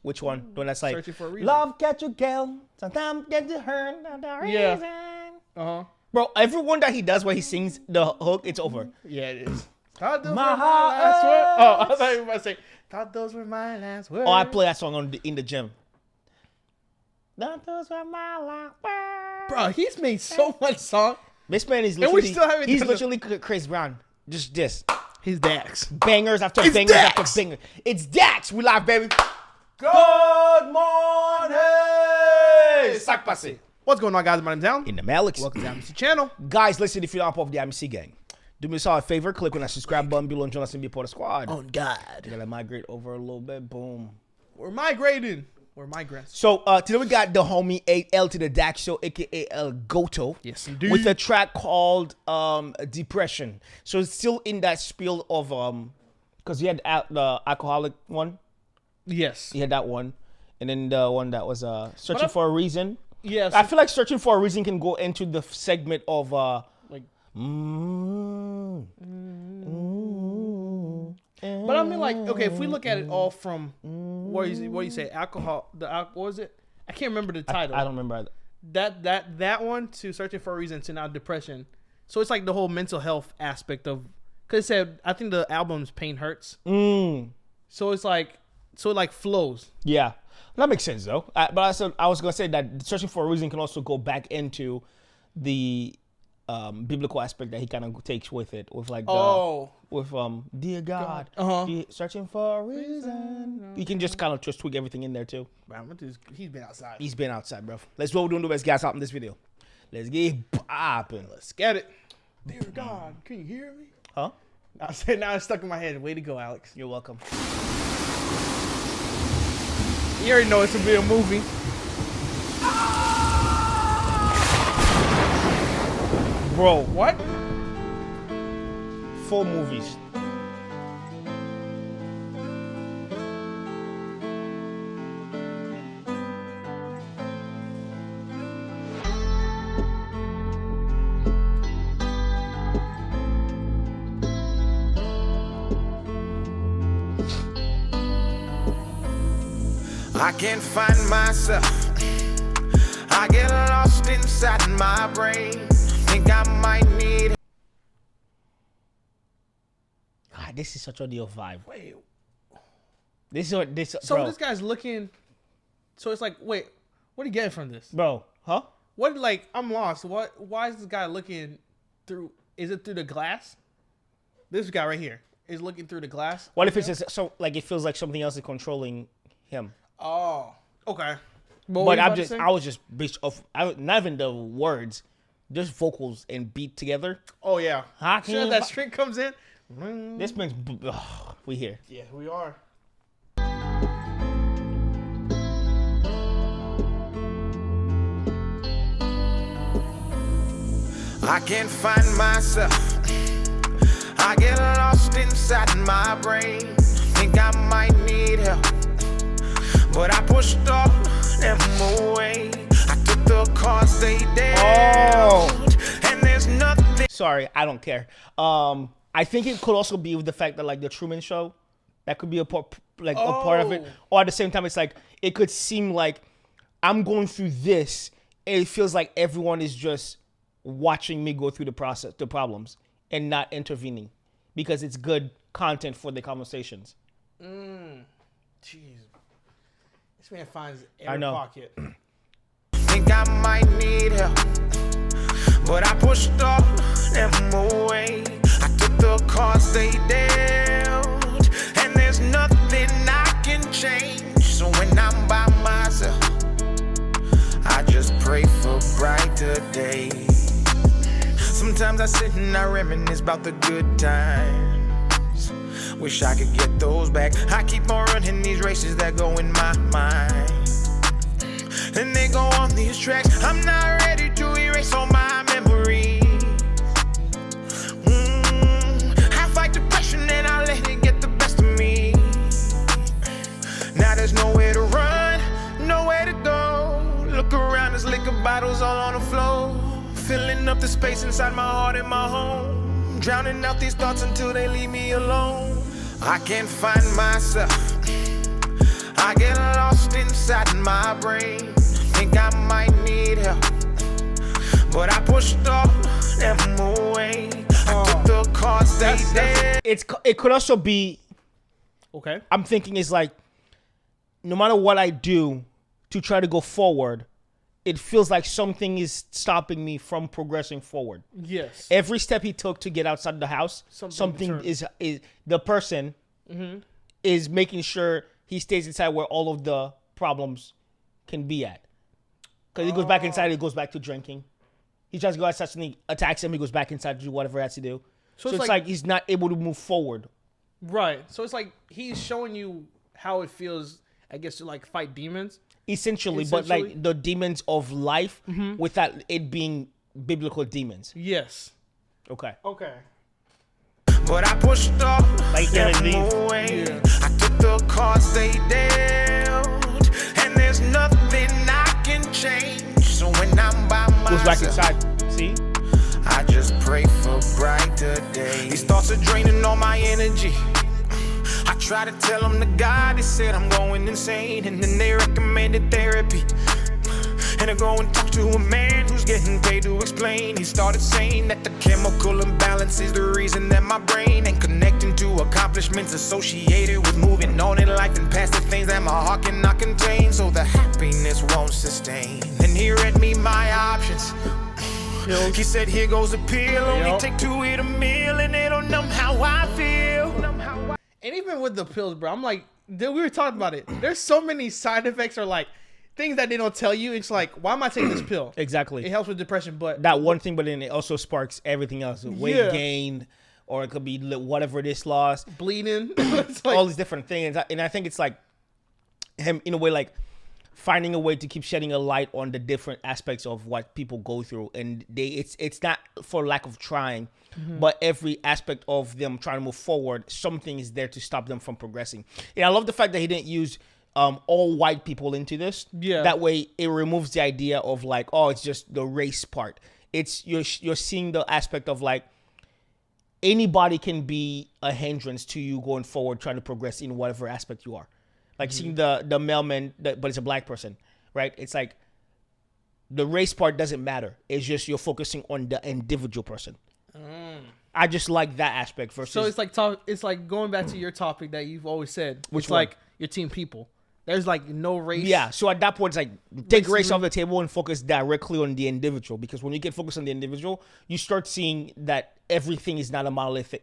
Which one? The one that's like, Searching for a Reason. love catch a girl, sometimes get to her, not the reason. Yeah. Bro, everyone that he does where he sings the hook, it's over. Yeah, it is. Thought those My were my last heart. words. Oh, I thought you were about to say, thought those were my last words. Oh, I play that song in the gym. Thought those were my last words. Bro, he's made so much song. This man is And we literally, still haven't he's done literally Chris Brown. Just this. He's Dax. Bangers after It's bangers Dax. after bangers. It's Dax. We live, baby. Good morning. Sac passé. What's going on, guys? My name's Alan. In the Alex. Welcome to the Amicy channel. Guys, listen, if you're not part of the Amicy gang, do me a favor, click on that subscribe button below and join us and be part of the squad. Oh, God. You gotta migrate over a little bit. Boom. We're migrating. We're migrants. So today we got the homie L to the Dax Show, aka El Goto. Yes, indeed. With a track called Depression. So it's still in that spiel of because you had the alcoholic one. Yes. You had that one. And then the one that was Searching for a Reason. Yes. I feel like Searching for a Reason can go into the segment of Like, but but I mean, like, okay, if we look at it all from what you say, alcohol, what was it? I can't remember the title. I don't remember that one to Searching for a Reason to now Depression. So it's like the whole mental health aspect of, because it said, I think the album's Pain Hurts. So it's like, so it like flows. Yeah, that makes sense though. But I was gonna say that Searching for a Reason can also go back into the biblical aspect that he kind of takes with it, with like dear God, searching for a reason. You can just kind of just tweak everything in there too. He's been outside. He's been outside, bro. Let's go do the best guys out in this video. Let's get popping. Let's get it. Dear God, can you hear me? Huh? I said, now it's stuck in my head. Way to go, Alex. You're welcome. You already know it's gonna be a movie. Bro, What? 4 movies. I can't find myself. I get lost inside my brain. Think I might need. God, this is such audio vibe. Wait. So So this guy's looking. So it's like, wait, what are you getting from this? bro, huh? What, like, I'm lost. What? Why is this guy looking through? Is it through the glass? This guy right here is looking through the glass. What if it's just so like it feels like something else is controlling him? Oh, okay. But I was just bitch off. Not even the words, just vocals and beat together. Oh yeah. Huh? Sure, that string comes in. This man's we here. Yeah, we are. I can't find myself. I get lost inside my brain. Think I might need help. But I pushed all them away. I took the cards they dealt. And there's nothing. Sorry, I don't care. I think it could also be with the fact that like the Truman Show, that could be a part of it. Or at the same time, it's like it could seem like I'm going through this, and it feels like everyone is just watching me go through the problems, and not intervening because it's good content for the conversations. Jeez. This man finds every pocket. Think I might need help. But I pushed all them away. I took the cards they dealt. And there's nothing I can change. So when I'm by myself, I just pray for brighter days. Sometimes I sit and I reminisce about the good times. Wish I could get those back. I keep on running these races that go in my mind. And they go on these tracks. I'm not ready to erase all my memories. I fight depression and I let it get the best of me. Now there's nowhere to run, nowhere to go. Look around, there's liquor bottles all on the floor. Filling up the space inside my heart and my home. Drowning out these thoughts until they leave me alone. I can't find myself. I get lost my brain. Think I might need help, but I pushed all them away. I took the cards they dealt. It could also be. Okay. I'm thinking is like, no matter what I do to try to go forward, it feels like something is stopping me from progressing forward. Yes. Every step he took to get outside the house, something is the person is making sure he stays inside where all of the problems can be at. Because he goes back inside, he goes back to drinking. He tries to go outside, something attacks him, he goes back inside to do whatever he has to do. So it's like he's not able to move forward. Right. So it's like he's showing you how it feels, I guess, to like fight demons. Essentially, but like the demons of life without it being biblical demons. Yes. Okay. Okay. But I pushed off like them away. Yeah. I took the cards they dealt, and there's nothing I can change. So when I'm by myself, goes back inside. See? I just pray for brighter days. These thoughts are draining all my energy. I try to tell them the God, they said I'm going insane, and then they recommended therapy. And I go and talk to a man who's getting paid to explain. He started saying that the chemical imbalance is the reason that my brain ain't connecting to accomplishments associated with moving on in life and past the things that my heart cannot contain. So the happiness won't sustain. And he read me my options. He said, here goes a pill, only take 2 eat a meal, and it'll numb how I feel. And even with the pills, bro, I'm like, we were talking about it. There's so many side effects or like things that they don't tell you. It's like, why am I taking this pill? Exactly. It helps with depression, but that one thing, but then it also sparks everything else. Weight gain, or it could be whatever it is lost. Bleeding. It's like, all these different things. And I think it's like him, in a way, like finding a way to keep shedding a light on the different aspects of what people go through. And it's not for lack of trying, but every aspect of them trying to move forward, something is there to stop them from progressing. And I love the fact that he didn't use all white people into this. Yeah. That way it removes the idea of like, oh, it's just the race part. It's you're seeing the aspect of like anybody can be a hindrance to you going forward, trying to progress in whatever aspect you are. Like seeing the mailman, but it's a black person, right? It's like the race part doesn't matter. It's just you're focusing on the individual person. I just like that aspect versus. So it's like going back to your topic that you've always said. Which it's one? Like your team people. There's like no race. Yeah. So at that point, it's like take race off the table and focus directly on the individual. Because when you get focused on the individual, you start seeing that everything is not a monolith.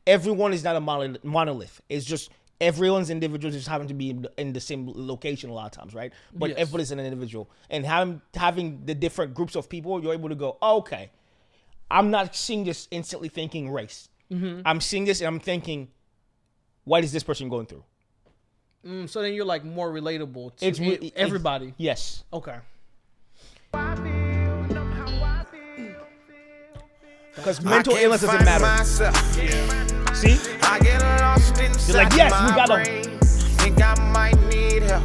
Everyone is not a monolith. It's just everyone's individuals just happen to be in the same location a lot of times, right? But everybody's an individual. And having the different groups of people, you're able to go, oh, okay, I'm not seeing this instantly thinking race. I'm seeing this and I'm thinking, what is this person going through? So then you're like more relatable to everybody. Yes. Okay. Because mental illness doesn't matter. See? I get lost inside. You're like, yes, we got them. Think I might need help,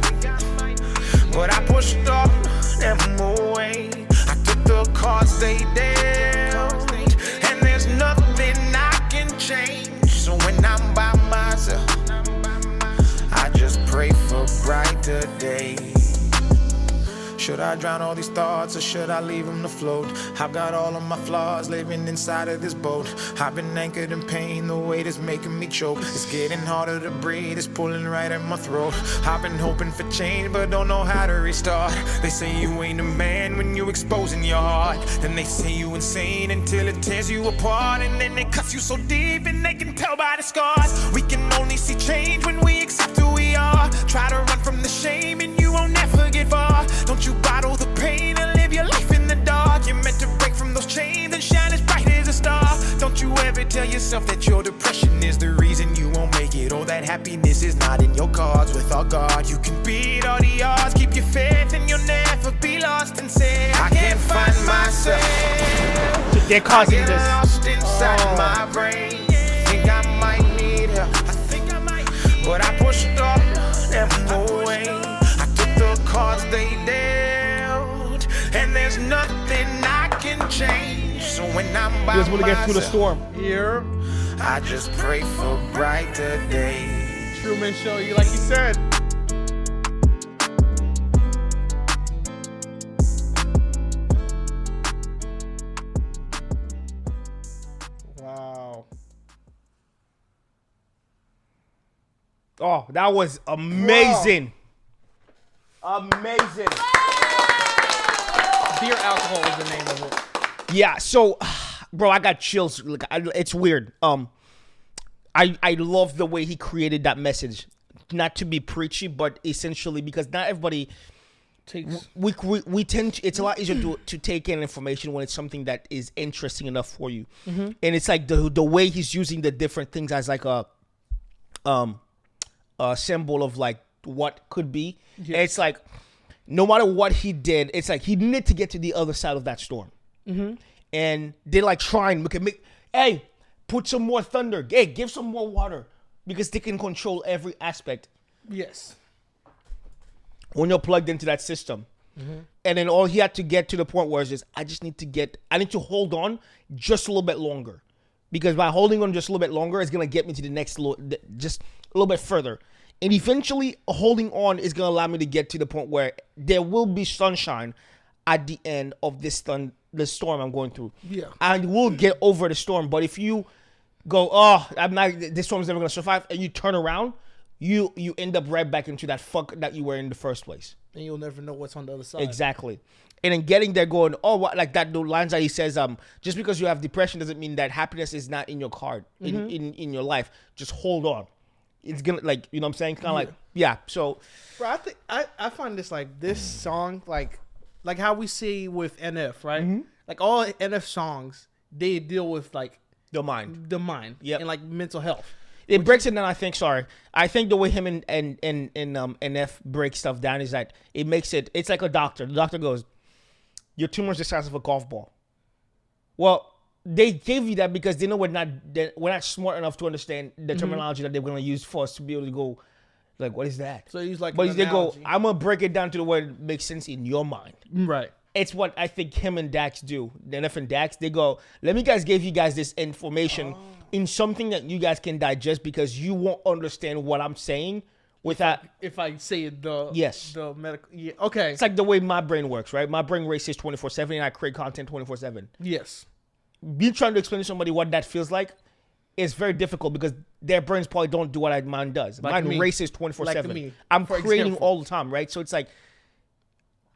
but I pushed all them away. I took the cards they dealt, and there's nothing I can change. So when I'm by myself, I just pray for brighter days. Should I drown all these thoughts or should I leave them to float? I've got all of my flaws living inside of this boat. I've been anchored in pain, the weight is making me choke. It's getting harder to breathe, it's pulling right at my throat. I've been hoping for change but don't know how to restart. They say you ain't a man when you exposing your heart. Then they say you insane until it tears you apart. And then it cuts you so deep and they can tell by the scars. We can only see change when we accept who we are. Try to run from the shame and you won't never get far. Don't you bottle the pain and live your life in the dark. You're meant to break from those chains and shine as bright as a star. Don't you ever tell yourself that your depression is the reason you won't make it, or that happiness is not in your cards. With our God, you can beat all the odds. Keep your faith and you'll never be lost and say, I can't find myself. They're causing this. Lost inside my brain. Think I might need help. But I pushed all them away. I took the cards they dealt, and there's nothing I can change. So when I'm by you just want to get through the storm. Here, I just pray for brighter days. Truman Show, you like you said. Oh, that was amazing. Amazing. Beer Alcohol is the name of it. Yeah, so, bro, I got chills. Like, it's weird. I love the way he created that message. Not to be preachy, but essentially because not everybody Takes. we tend to, it's a lot easier to take in information when it's something that is interesting enough for you. And it's like the way he's using the different things as like a symbol of like what could be. Yes. It's like no matter what he did, it's like he needed to get to the other side of that storm. And they're like trying, hey, put some more thunder. Hey, give some more water. Because they can control every aspect. Yes. When you're plugged into that system. And then all he had to get to the point where it's just, I need to hold on just a little bit longer. Because by holding on just a little bit longer, it's going to get me to the next, just a little bit further. And eventually, holding on is going to allow me to get to the point where there will be sunshine at the end of the storm I'm going through. Yeah. And we'll get over the storm. But if you go, this storm's never going to survive, and you turn around, you end up right back into that fuck that you were in the first place. And you'll never know what's on the other side. Exactly. And then getting there going, what, like that, the lines that he says, just because you have depression doesn't mean that happiness is not in your card, in your life. Just hold on. It's gonna, like, you know what I'm saying? Kind of like, yeah. So, bro, I think I find this like this song like how we see with NF, right? Like all NF songs, they deal with like the mind. Yep. And like mental health. It breaks it down. I think the way him and NF break stuff down is that it makes it's like a doctor. The doctor goes, your tumor's the size of a golf ball. Well, they gave you that because they know we're not smart enough to understand the terminology that they're going to use for us to be able to go, like, what is that? So he's like, but they go, I'm going to break it down to the way it makes sense in your mind. Right. It's what I think him and Dax do. The NF and Dax, they go, let me give you guys this information in something that you guys can digest because you won't understand what I'm saying without... If I say it the medical... Yeah, okay. It's like the way my brain works, right? My brain races 24/7 and I create content 24/7. Yes. Me trying to explain to somebody what that feels like is very difficult because their brains probably don't do what mine does. Like mine races 24/7. Me, I'm creating all the time, right? So it's like,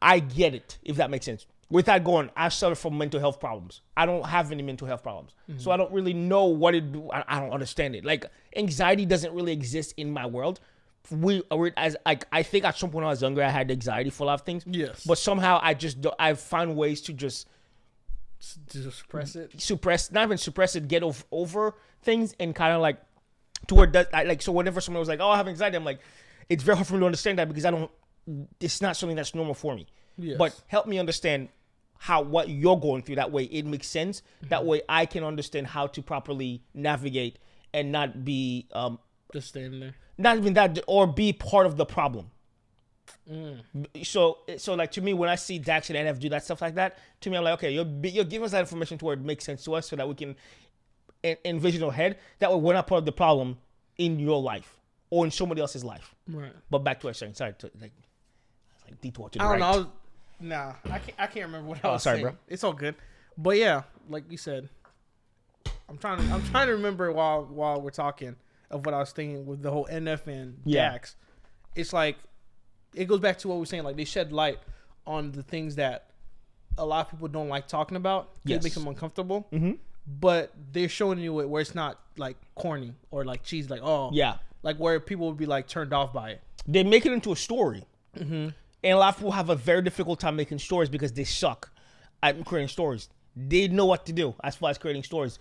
I get it, if that makes sense. Without going, I suffer from mental health problems. I don't have any mental health problems. So I don't really know what it do. I don't understand it. Like, anxiety doesn't really exist in my world. I think at some point when I was younger, I had anxiety for a lot of things. Yes. But somehow I found ways to just suppress it. Not even suppress it, get over things and kind of like to where that, so whenever someone was like, oh, I have anxiety, I'm like, it's very hard for me to understand that because it's not something that's normal for me. Yes. But help me understand what you're going through. That way it makes sense. That way I can understand how to properly navigate and not be just standing there. Not even that, or be part of the problem. So like to me, when I see Dax and NF do that stuff like that, to me I'm like, okay, you're giving us that information to where it makes sense to us, so that we can envision our head. That way we're not part of the problem in your life or in somebody else's life. Right. But back to what I was saying. Sorry to like detour to the I don't right. know. Nah, I can't remember what I was sorry, saying. bro. It's all good. But yeah, like you said, I'm trying to remember while we're talking of what I was thinking with the whole NF and Dax. It's like it goes back to what we were saying. Like they shed light on the things that a lot of people don't like talking about. It makes them uncomfortable. But they're showing you it where it's not like corny or like cheesy. Like like where people would be like turned off by it. They make it into a story. And a lot of people have a very difficult time making stories because they suck at creating stories. They know what to do as far as creating stories.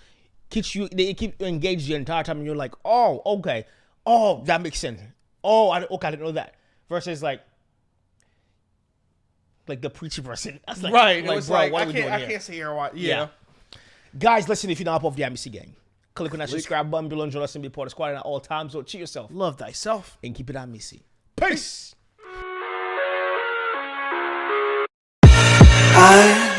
They keep you engaged the entire time, and you're like, oh, okay. Oh, that makes sense. Oh, I didn't know that. Versus like the preachy person. That's like, right. Like, it's bro, like, what I are we doing here? can't sit here and watch. Yeah. Guys, listen, if you're not part of the Amicy gang, click on that subscribe button below and join us and be part of the squad at all times. So cheer yourself. Love thyself. And keep it Amicy. Peace. I